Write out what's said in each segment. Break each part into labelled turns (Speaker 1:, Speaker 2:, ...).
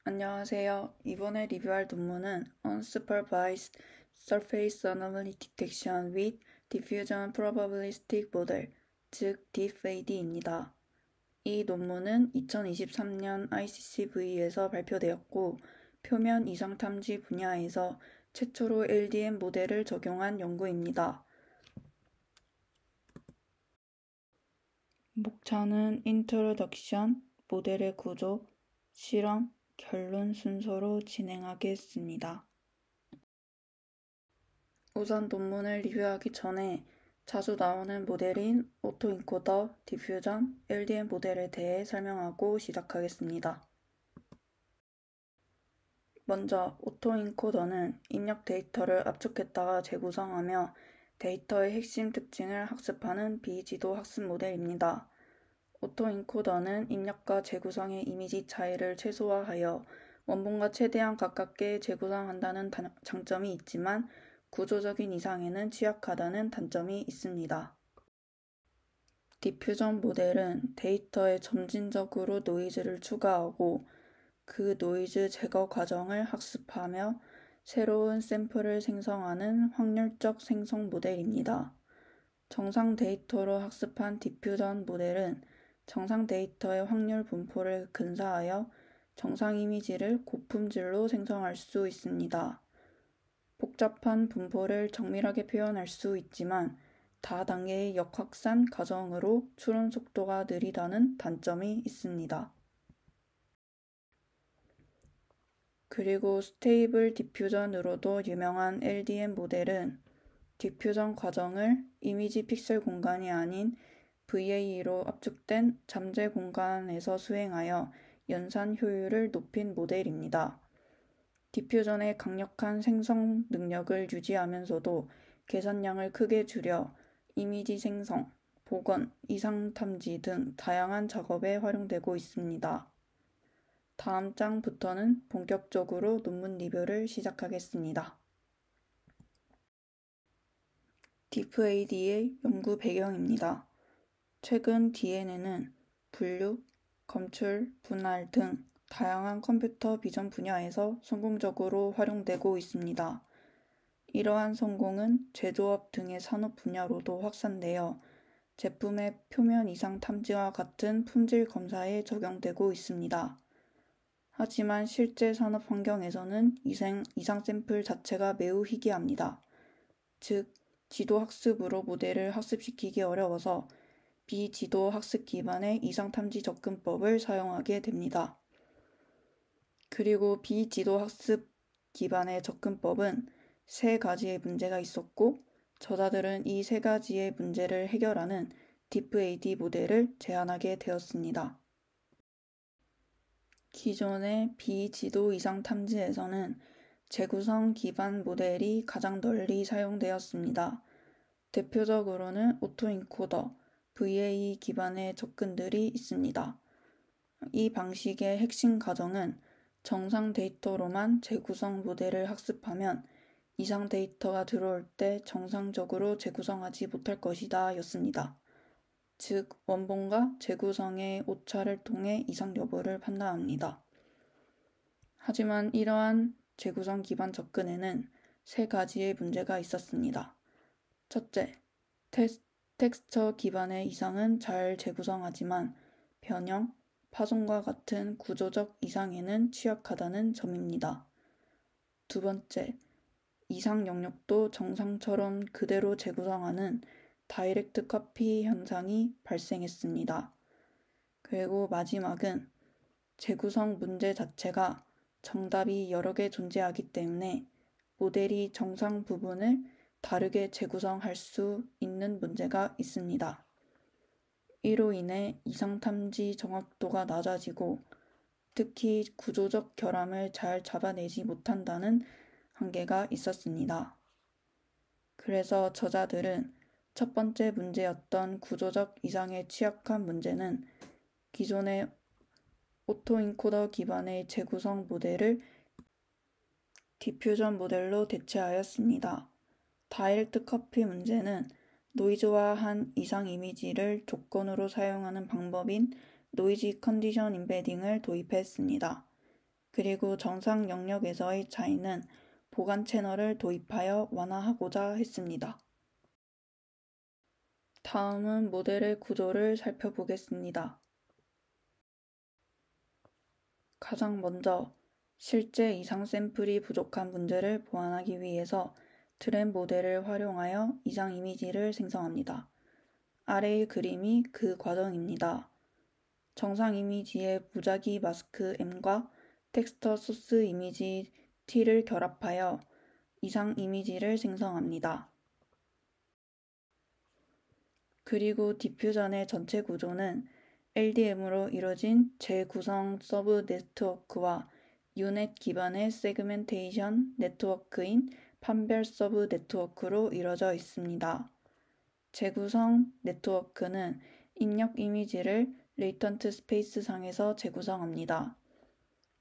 Speaker 1: 안녕하세요. 이번에 리뷰할 논문은 Unsupervised Surface Anomaly Detection with Diffusion Probabilistic Model, 즉 DIFAD입니다. 이 논문은 2023년 ICCV에서 발표되었고, 표면 이상 탐지 분야에서 최초로 LDM 모델을 적용한 연구입니다. 목차는 인트로덕션, 모델의 구조, 실험, 결론 순서로 진행하겠습니다. 우선 논문을 리뷰하기 전에 자주 나오는 모델인 오토인코더, 디퓨전, LDM 모델에 대해 설명하고 시작하겠습니다. 먼저 오토인코더는 입력 데이터를 압축했다가 재구성하며 데이터의 핵심 특징을 학습하는 비지도 학습 모델입니다. 오토인코더는 입력과 재구성의 이미지 차이를 최소화하여 원본과 최대한 가깝게 재구성한다는 장점이 있지만 구조적인 이상에는 취약하다는 단점이 있습니다. 디퓨전 모델은 데이터에 점진적으로 노이즈를 추가하고 그 노이즈 제거 과정을 학습하며 새로운 샘플을 생성하는 확률적 생성 모델입니다. 정상 데이터로 학습한 디퓨전 모델은 정상 데이터의 확률 분포를 근사하여 정상 이미지를 고품질로 생성할 수 있습니다. 복잡한 분포를 정밀하게 표현할 수 있지만 다단계의 역확산 과정으로 추론 속도가 느리다는 단점이 있습니다. 그리고 스테이블 디퓨전으로도 유명한 LDM 모델은 디퓨전 과정을 이미지 픽셀 공간이 아닌 VAE로 압축된 잠재 공간에서 수행하여 연산 효율을 높인 모델입니다. 디퓨전의 강력한 생성 능력을 유지하면서도 계산량을 크게 줄여 이미지 생성, 복원, 이상 탐지 등 다양한 작업에 활용되고 있습니다. 다음 장부터는 본격적으로 논문 리뷰를 시작하겠습니다. DIFAD의 연구 배경입니다. 최근 DNN은 분류, 검출, 분할 등 다양한 컴퓨터 비전 분야에서 성공적으로 활용되고 있습니다. 이러한 성공은 제조업 등의 산업 분야로도 확산되어 제품의 표면 이상 탐지와 같은 품질 검사에 적용되고 있습니다. 하지만 실제 산업 환경에서는 이상 샘플 자체가 매우 희귀합니다. 즉, 지도 학습으로 모델을 학습시키기 어려워서 비지도 학습 기반의 이상 탐지 접근법을 사용하게 됩니다. 그리고 비지도 학습 기반의 접근법은 세 가지의 문제가 있었고 저자들은 이 세 가지의 문제를 해결하는 DIFAD 모델을 제안하게 되었습니다. 기존의 비지도 이상 탐지에서는 재구성 기반 모델이 가장 널리 사용되었습니다. 대표적으로는 오토인코더, VAE 기반의 접근들이 있습니다. 이 방식의 핵심 가정은 정상 데이터로만 재구성 모델을 학습하면 이상 데이터가 들어올 때 정상적으로 재구성하지 못할 것이다 였습니다. 즉, 원본과 재구성의 오차를 통해 이상 여부를 판단합니다. 하지만 이러한 재구성 기반 접근에는 세 가지의 문제가 있었습니다. 첫째, 텍스처 기반의 이상은 잘 재구성하지만 변형, 파손과 같은 구조적 이상에는 취약하다는 점입니다. 두 번째, 이상 영역도 정상처럼 그대로 재구성하는 다이렉트 커피 현상이 발생했습니다. 그리고 마지막은 재구성 문제 자체가 정답이 여러 개 존재하기 때문에 모델이 정상 부분을 다르게 재구성할 수 있는 문제가 있습니다. 이로 인해 이상 탐지 정확도가 낮아지고 특히 구조적 결함을 잘 잡아내지 못한다는 한계가 있었습니다. 그래서 저자들은 첫 번째 문제였던 구조적 이상에 취약한 문제는 기존의 오토인코더 기반의 재구성 모델을 디퓨전 모델로 대체하였습니다. 다이렉트 커피 문제는 노이즈화한 이상 이미지를 조건으로 사용하는 방법인 노이즈 컨디션 임베딩을 도입했습니다. 그리고 정상 영역에서의 차이는 보관 채널을 도입하여 완화하고자 했습니다. 다음은 모델의 구조를 살펴보겠습니다. 가장 먼저 실제 이상 샘플이 부족한 문제를 보완하기 위해서 트렌 모델을 활용하여 이상 이미지를 생성합니다. 아래의 그림이 그 과정입니다. 정상 이미지의 무작위 마스크 M과 텍스처 소스 이미지 T를 결합하여 이상 이미지를 생성합니다. 그리고 디퓨전의 전체 구조는 LDM으로 이루어진 재구성 서브 네트워크와 유넷 기반의 세그멘테이션 네트워크인 판별 서브 네트워크로 이루어져 있습니다. 재구성 네트워크는 입력 이미지를 레이턴트 스페이스 상에서 재구성합니다.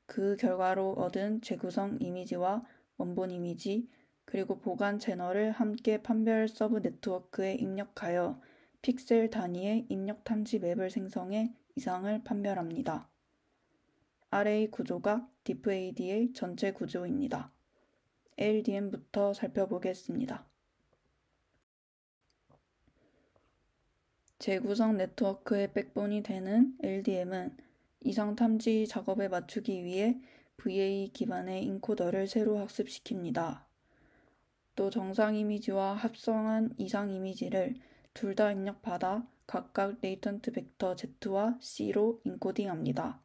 Speaker 1: 그 결과로 얻은 재구성 이미지와 원본 이미지, 그리고 보관 채널을 함께 판별 서브 네트워크에 입력하여 픽셀 단위의 입력 탐지 맵을 생성해 이상을 판별합니다. 아래의 구조가 DeepAD의 전체 구조입니다. LDM부터 살펴보겠습니다. 재구성 네트워크의 백본이 되는 LDM은 이상 탐지 작업에 맞추기 위해 VA 기반의 인코더를 새로 학습시킵니다. 또 정상 이미지와 합성한 이상 이미지를 둘 다 입력받아 각각 레이턴트 벡터 Z와 C로 인코딩합니다.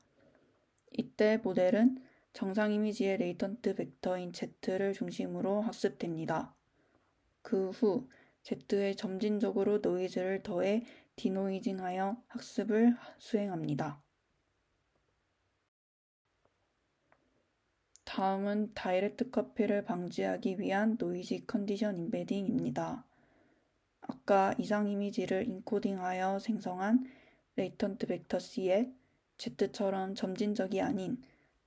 Speaker 1: 이때 모델은 정상 이미지의 레이턴트 벡터인 Z를 중심으로 학습됩니다. 그 후 Z에 점진적으로 노이즈를 더해 디노이징하여 학습을 수행합니다. 다음은 다이렉트 커피를 방지하기 위한 노이즈 컨디션 임베딩입니다. 아까 이상 이미지를 인코딩하여 생성한 레이턴트 벡터 C에 Z처럼 점진적이 아닌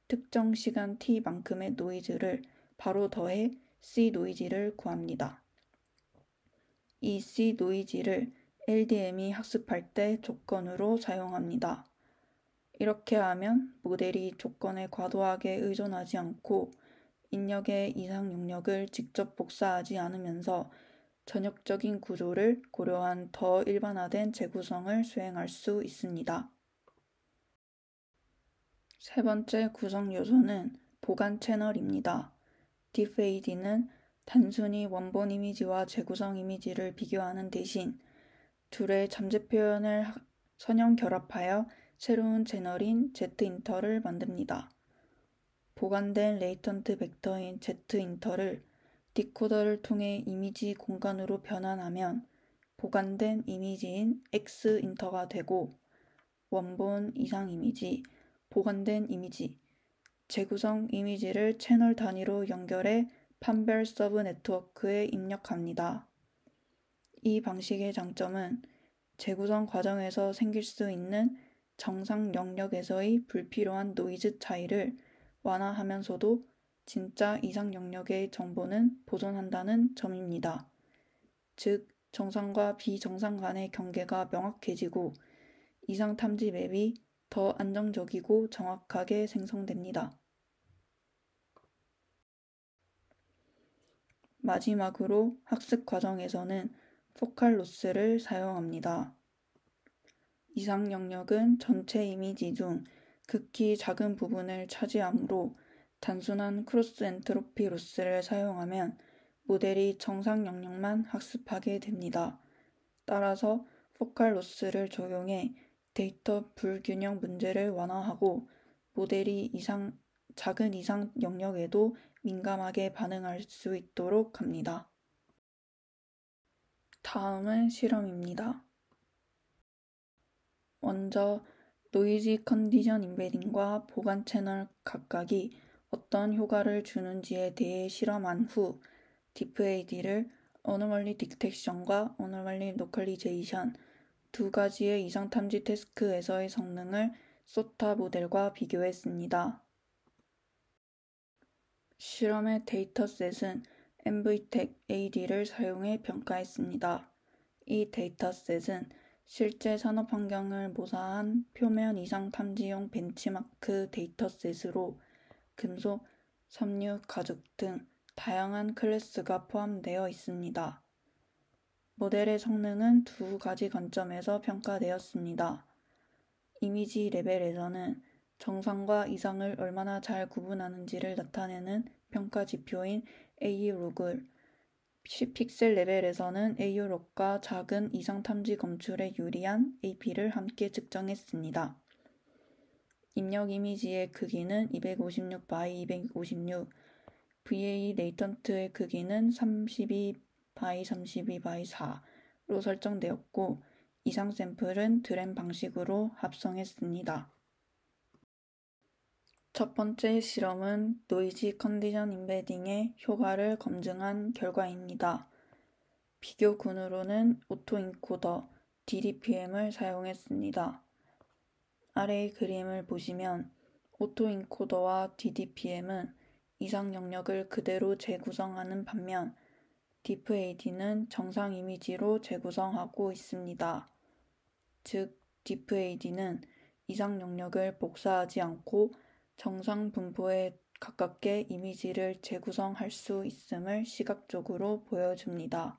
Speaker 1: 특정 시간 T만큼의 노이즈를 바로 더해 C 노이즈를 구합니다. 이 C 노이즈를 LDM이 학습할 때 조건으로 사용합니다. 이렇게 하면 모델이 조건에 과도하게 의존하지 않고 입력의 이상 영역을 직접 복사하지 않으면서 전역적인 구조를 고려한 더 일반화된 재구성을 수행할 수 있습니다. 세 번째 구성 요소는 보관 채널입니다. DeepAD는 단순히 원본 이미지와 재구성 이미지를 비교하는 대신 둘의 잠재 표현을 선형 결합하여 새로운 채널인 Z인터를 만듭니다. 보관된 레이턴트 벡터인 Z인터를 디코더를 통해 이미지 공간으로 변환하면 보관된 이미지인 X인터가 되고 원본 이상 이미지, 보관된 이미지, 재구성 이미지를 채널 단위로 연결해 판별 서브 네트워크에 입력합니다. 이 방식의 장점은 재구성 과정에서 생길 수 있는 정상 영역에서의 불필요한 노이즈 차이를 완화하면서도 진짜 이상 영역의 정보는 보존한다는 점입니다. 즉, 정상과 비정상 간의 경계가 명확해지고 이상 탐지 맵이 더 안정적이고 정확하게 생성됩니다. 마지막으로 학습 과정에서는 포칼 로스를 사용합니다. 이상 영역은 전체 이미지 중 극히 작은 부분을 차지하므로 단순한 크로스 엔트로피 로스를 사용하면 모델이 정상 영역만 학습하게 됩니다. 따라서 포칼 로스를 적용해 데이터 불균형 문제를 완화하고 모델이 작은 이상 영역에도 민감하게 반응할 수 있도록 합니다. 다음은 실험입니다. 먼저 노이즈 컨디션 임베딩과 보관 채널 각각이 어떤 효과를 주는지에 대해 실험한 후 DeepAD를 어노멀리 디텍션과 어노멀리 로컬리제이션 두 가지의 이상 탐지 태스크에서의 성능을 소타 모델과 비교했습니다. 실험의 데이터셋은 MVTech AD를 사용해 평가했습니다. 이 데이터셋은 실제 산업 환경을 모사한 표면 이상 탐지용 벤치마크 데이터셋으로 금속, 섬유, 가죽 등 다양한 클래스가 포함되어 있습니다. 모델의 성능은 두 가지 관점에서 평가되었습니다. 이미지 레벨에서는 정상과 이상을 얼마나 잘 구분하는지를 나타내는 평가 지표인 AUlog을, 픽셀 레벨에서는 AUlog과 작은 이상 탐지 검출에 유리한 AP를 함께 측정했습니다. 입력 이미지의 크기는 256 by 256, VA 레이턴트의 크기는 32 by 32 by 4로 설정되었고, 이상 샘플은 드램 방식으로 합성했습니다. 첫 번째 실험은 노이즈 컨디션 임베딩의 효과를 검증한 결과입니다. 비교군으로는 오토인코더 DDPM을 사용했습니다. 아래의 그림을 보시면 오토인코더와 DDPM은 이상 영역을 그대로 재구성하는 반면 DeepAD는 정상 이미지로 재구성하고 있습니다. 즉, DeepAD는 이상 영역을 복사하지 않고 정상 분포에 가깝게 이미지를 재구성할 수 있음을 시각적으로 보여줍니다.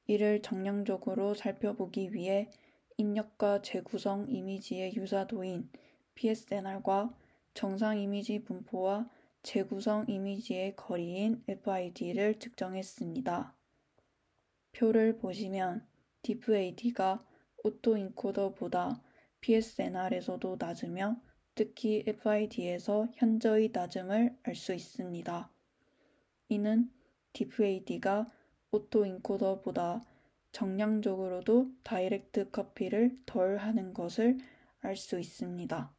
Speaker 1: 이를 정량적으로 살펴보기 위해 입력과 재구성 이미지의 유사도인 PSNR과 정상 이미지 분포와 재구성 이미지의 거리인 FID를 측정했습니다. 표를 보시면 DeepAD가 오토인코더보다 PSNR에서도 낮으며 특히 FID에서 현저히 낮음을 알 수 있습니다. 이는 DeepAD가 오토인코더보다 정량적으로도 다이렉트 커피를 덜 하는 것을 알 수 있습니다.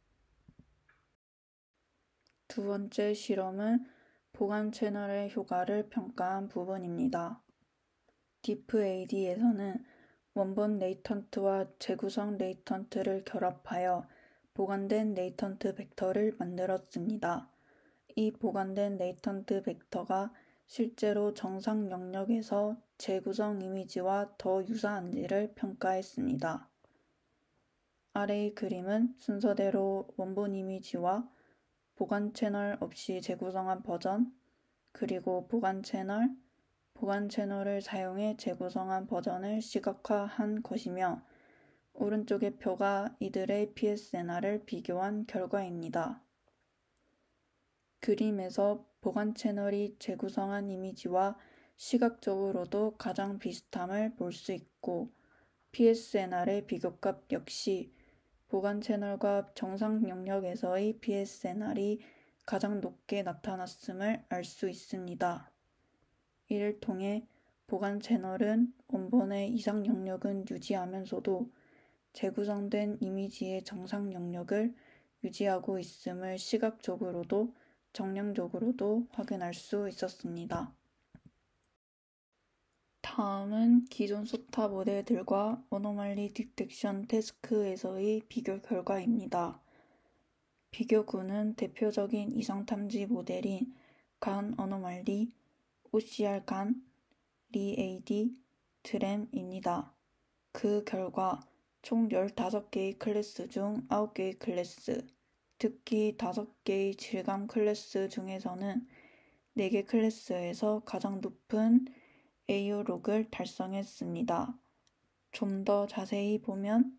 Speaker 1: 두 번째 실험은 보관 채널의 효과를 평가한 부분입니다. DeepAD에서는 원본 레이턴트와 재구성 레이턴트를 결합하여 보관된 레이턴트 벡터를 만들었습니다. 이 보관된 레이턴트 벡터가 실제로 정상 영역에서 재구성 이미지와 더 유사한지를 평가했습니다. 아래의 그림은 순서대로 원본 이미지와 보관 채널 없이 재구성한 버전, 그리고 보관 채널을 사용해 재구성한 버전을 시각화한 것이며, 오른쪽의 표가 이들의 PSNR을 비교한 결과입니다. 그림에서 보관 채널이 재구성한 이미지와 시각적으로도 가장 비슷함을 볼 수 있고, PSNR의 비교값 역시 보관 채널과 정상 영역에서의 PSNR이 가장 높게 나타났음을 알 수 있습니다. 이를 통해 보관 채널은 원본의 이상 영역은 유지하면서도 재구성된 이미지의 정상 영역을 유지하고 있음을 시각적으로도 정량적으로도 확인할 수 있었습니다. 다음은 기존 소타 모델들과 어노말리 디텍션 태스크에서의 비교 결과입니다. 비교군은 대표적인 이상 탐지 모델인 간 어노말리, OCR 간, 리AD, 드램입니다. 그 결과 총 15개의 클래스 중 9개의 클래스, 특히 5개의 질감 클래스 중에서는 4개 클래스에서 가장 높은 AUlog을 달성했습니다. 좀 더 자세히 보면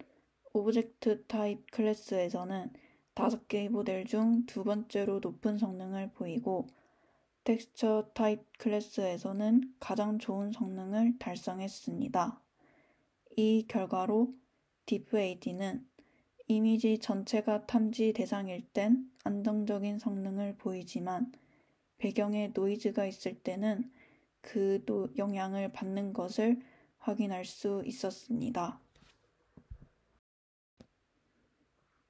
Speaker 1: 오브젝트 타입 클래스에서는 5개의 모델 중 두 번째로 높은 성능을 보이고, 텍스처 타입 클래스에서는 가장 좋은 성능을 달성했습니다. 이 결과로 DeepAD는 이미지 전체가 탐지 대상일 땐 안정적인 성능을 보이지만 배경에 노이즈가 있을 때는 그 영향을 받는 것을 확인할 수 있었습니다.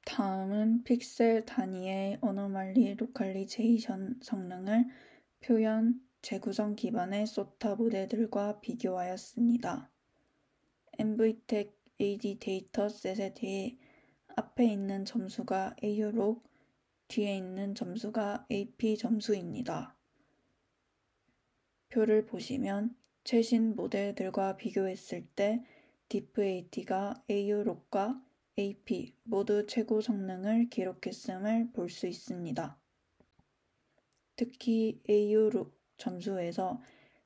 Speaker 1: 다음은 픽셀 단위의 어노말리 로컬리제이션 성능을 표현, 재구성 기반의 소타 모델들과 비교하였습니다. MVTech AD 데이터 셋에 대해 앞에 있는 점수가 AUlog, 뒤에 있는 점수가 AP 점수입니다. 표를 보시면 최신 모델들과 비교했을 때 DeepAD가 AUlog과 AP 모두 최고 성능을 기록했음을 볼 수 있습니다. 특히 AU 점수에서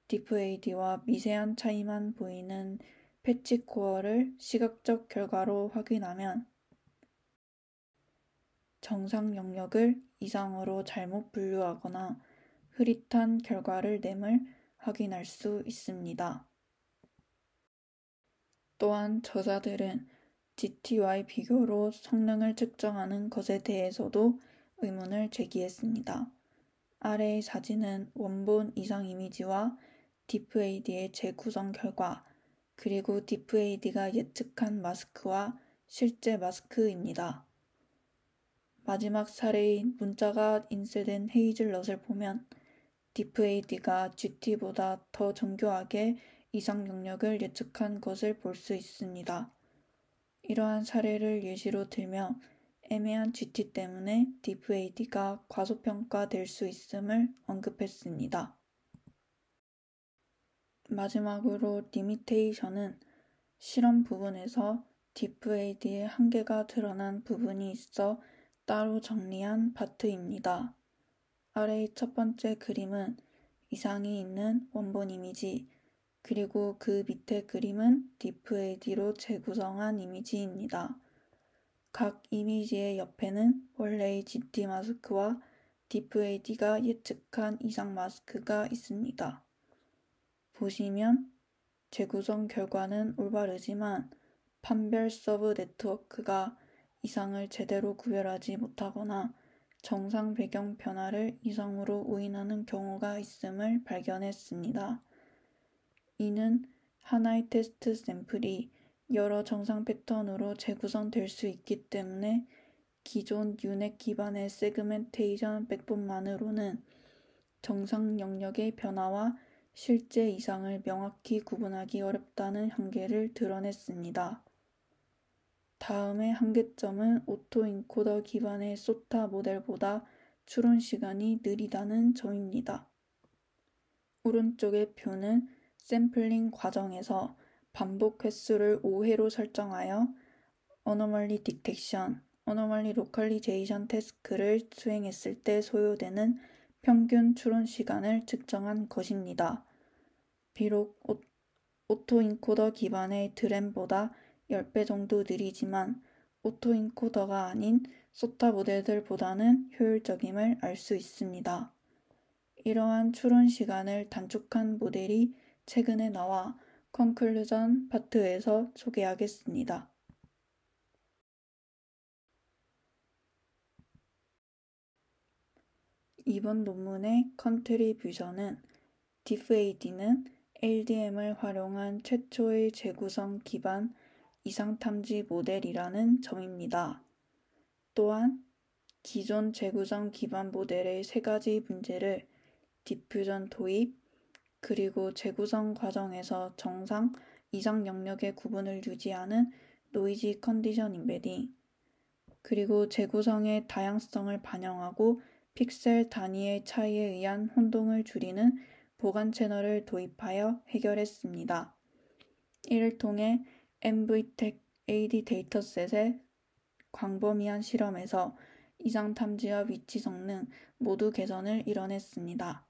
Speaker 1: DiffAD와 미세한 차이만 보이는 패치 코어를 시각적 결과로 확인하면 정상 영역을 이상으로 잘못 분류하거나 흐릿한 결과를 nem을 확인할 수 있습니다. 또한 저자들은 GT와의 비교로 성능을 측정하는 것에 대해서도 의문을 제기했습니다. 아래의 사진은 원본 이상 이미지와 DiffAD의 재구성 결과, 그리고 DiffAD가 예측한 마스크와 실제 마스크입니다. 마지막 사례인 문자가 인쇄된 헤이즐넛을 보면 DiffAD가 GT보다 더 정교하게 이상 영역을 예측한 것을 볼 수 있습니다. 이러한 사례를 예시로 들며 애매한 GT 때문에 DiffAD가 과소평가될 수 있음을 언급했습니다. 마지막으로 리미테이션은 실험 부분에서 DiffAD의 한계가 드러난 부분이 있어 따로 정리한 파트입니다. 아래의 첫 번째 그림은 이상이 있는 원본 이미지, 그리고 그 밑에 그림은 DiffAD로 재구성한 이미지입니다. 각 이미지의 옆에는 원래의 GT 마스크와 DiffAD가 예측한 이상 마스크가 있습니다. 보시면 재구성 결과는 올바르지만 판별 서브 네트워크가 이상을 제대로 구별하지 못하거나 정상 배경 변화를 이상으로 오인하는 경우가 있음을 발견했습니다. 이는 하나의 테스트 샘플이 여러 정상 패턴으로 재구성될 수 있기 때문에 기존 유넷 기반의 세그멘테이션 백본만으로는 정상 영역의 변화와 실제 이상을 명확히 구분하기 어렵다는 한계를 드러냈습니다. 다음의 한계점은 오토인코더 기반의 소타 모델보다 추론 시간이 느리다는 점입니다. 오른쪽의 표는 샘플링 과정에서 반복 횟수를 5회로 설정하여 어노멀리 디텍션, 어노멀리 로컬리제이션 태스크를 수행했을 때 소요되는 평균 추론 시간을 측정한 것입니다. 비록 오토인코더 기반의 드램보다 10배 정도 느리지만 오토인코더가 아닌 소타 모델들보다는 효율적임을 알 수 있습니다. 이러한 추론 시간을 단축한 모델이 최근에 나와 컨클루전 파트에서 소개하겠습니다. 이번 논문의 컨트리뷰션은 DiffAD는 LDM을 활용한 최초의 재구성 기반 이상탐지 모델이라는 점입니다. 또한 기존 재구성 기반 모델의 3가지 문제를 디퓨전 도입, 그리고 재구성 과정에서 정상, 이상 영역의 구분을 유지하는 노이지 컨디션 임베딩, 그리고 재구성의 다양성을 반영하고 픽셀 단위의 차이에 의한 혼동을 줄이는 보관 채널을 도입하여 해결했습니다. 이를 통해 MVTech AD 데이터셋의 광범위한 실험에서 이상 탐지와 위치 성능 모두 개선을 이뤄냈습니다.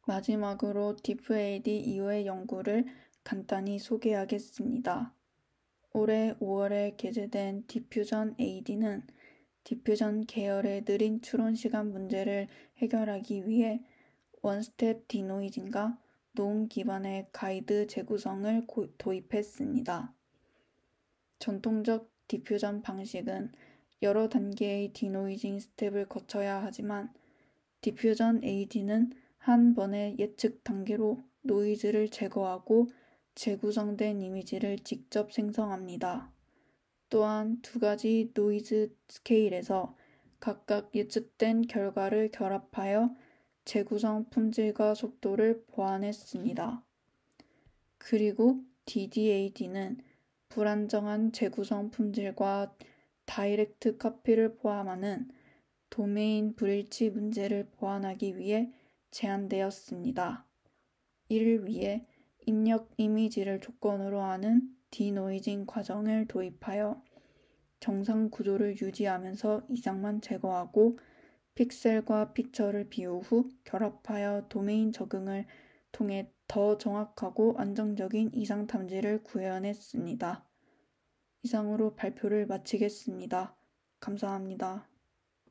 Speaker 1: 마지막으로 DiffAD 이후의 연구를 간단히 소개하겠습니다. 올해 5월에 게재된 디퓨전 AD는 디퓨전 계열의 느린 추론 시간 문제를 해결하기 위해 원스텝 디노이징과 노음 기반의 가이드 재구성을 도입했습니다. 전통적 디퓨전 방식은 여러 단계의 디노이징 스텝을 거쳐야 하지만 디퓨전 AD는 한 번의 예측 단계로 노이즈를 제거하고 재구성된 이미지를 직접 생성합니다. 또한 2가지 노이즈 스케일에서 각각 예측된 결과를 결합하여 재구성 품질과 속도를 보완했습니다. 그리고 DDAD는 불안정한 재구성 품질과 다이렉트 카피를 포함하는 도메인 불일치 문제를 보완하기 위해 제안되었습니다. 이를 위해 입력 이미지를 조건으로 하는 디노이징 과정을 도입하여 정상 구조를 유지하면서 이상만 제거하고 픽셀과 픽처를 비운 후 결합하여 도메인 적응을 통해 더 정확하고 안정적인 이상 탐지를 구현했습니다. 이상으로 발표를 마치겠습니다. 감사합니다.